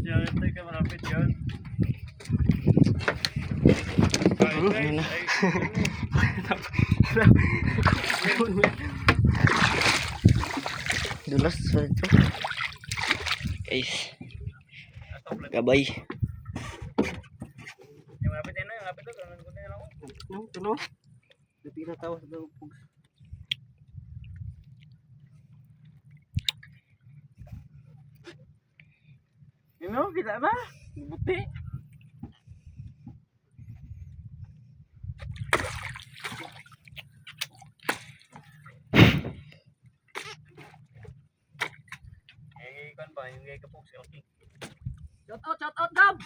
Ito ka malapit yun. Ayun na. Dulas sa ito. Guys. Gabay. Yung malapit yan na, yung malapit doon. Ano ko na yan ako? Yung tuno. Dati na tawas daw pugs. Yun o, kita ba? Buti. Kan ba yung gay kapog si okay. Shout out Dab.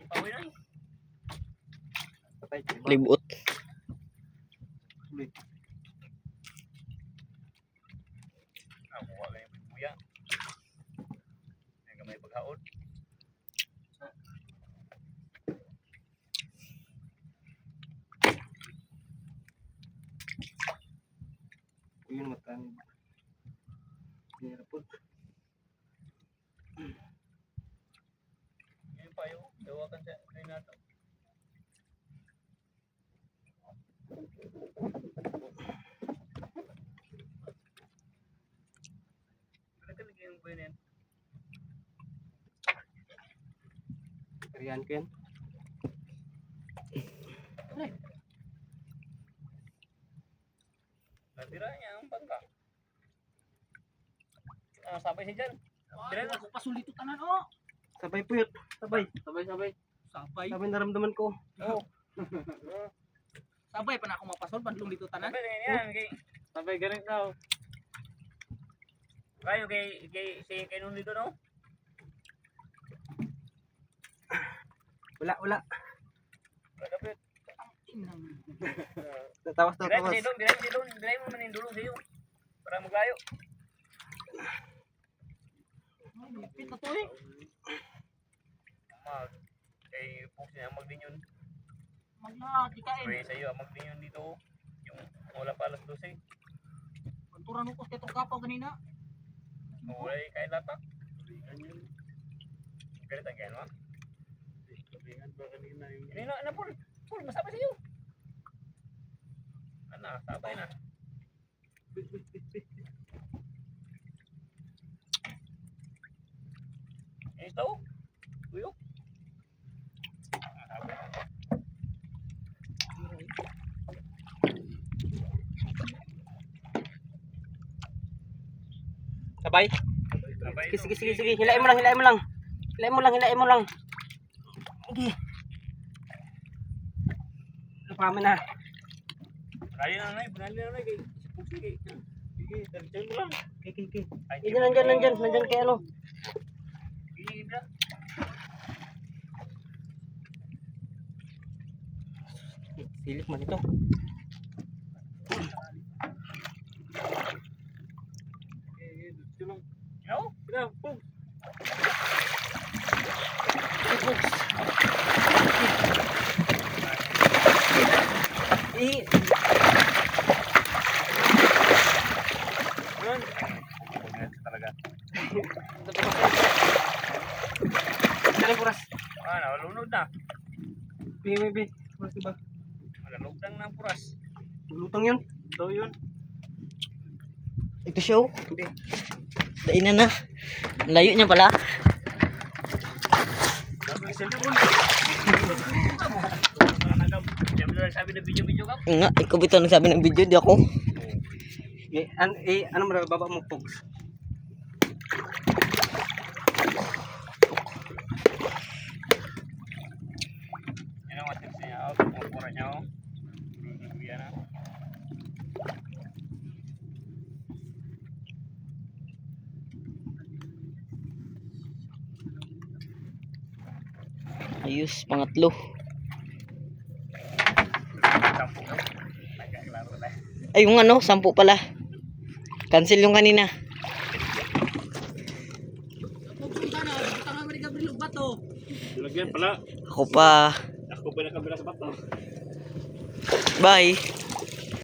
Ipawi na. Libot. Ako wala yung buya. Nga may paghaon. Yun matan. Hirapot. Yung payo, dawakan siya ngayon nato. Talaga yung buhay na yan. Kariyan ko yan. Natira niya ang bangka. Sabay siya dyan. Dire na. Pasulito tanan o. Sabay puyot. Sabay. Sabay. Sabay naramdaman ko. Oo. Sabay pa na ako mapasol bandlong dito tanan. Sabay na yan. Sabay ganit daw. Kayo kay nun dito no? Wala. Kapit. Tawas. Diray mo manin dulong sa'yo. Para maglayo. Lipit na to eh. Kay Fox niya magdin yun. Maglaki ka eh. Kaya sa'yo magdin yun dito. Yung wala pa alas 12. Panturan ko sa itong kapaw ganina. Wala kain latak. Ganit ang gano'n. Kanina na po. Paul, masabay sa'yo. Ano, sabay na. Ito? Tuyok? Sabay. Sige. Hilain mo lang. Hilain mo lang. Sige. Napama na. Panali na na. Sige, tansyan mo lang. Okay. Nandyan kay ano. Sige, na. Silip man ito. Ano? Kita, Fox. Yun. Talaga. Dalang puras. Nalunod na. Bi. Puras ba? Malalugtang na puras. Lutang yun. Ito yun. Ito show? Hindi. Dainan na. Layo niya pala. Sabi na video ka? Nga, ikaw bitaw nagsabi ng video, di ako. Ano mo na baba mo, Pogs? Yan ang tips niya. Pura niya. Yan na. Ayos, pangatlo. Ay, yung ano, 10 pala. Cancel yung kanina. Lagyan pala. Ako pa. Ako pa nakabila sa bato. Bye.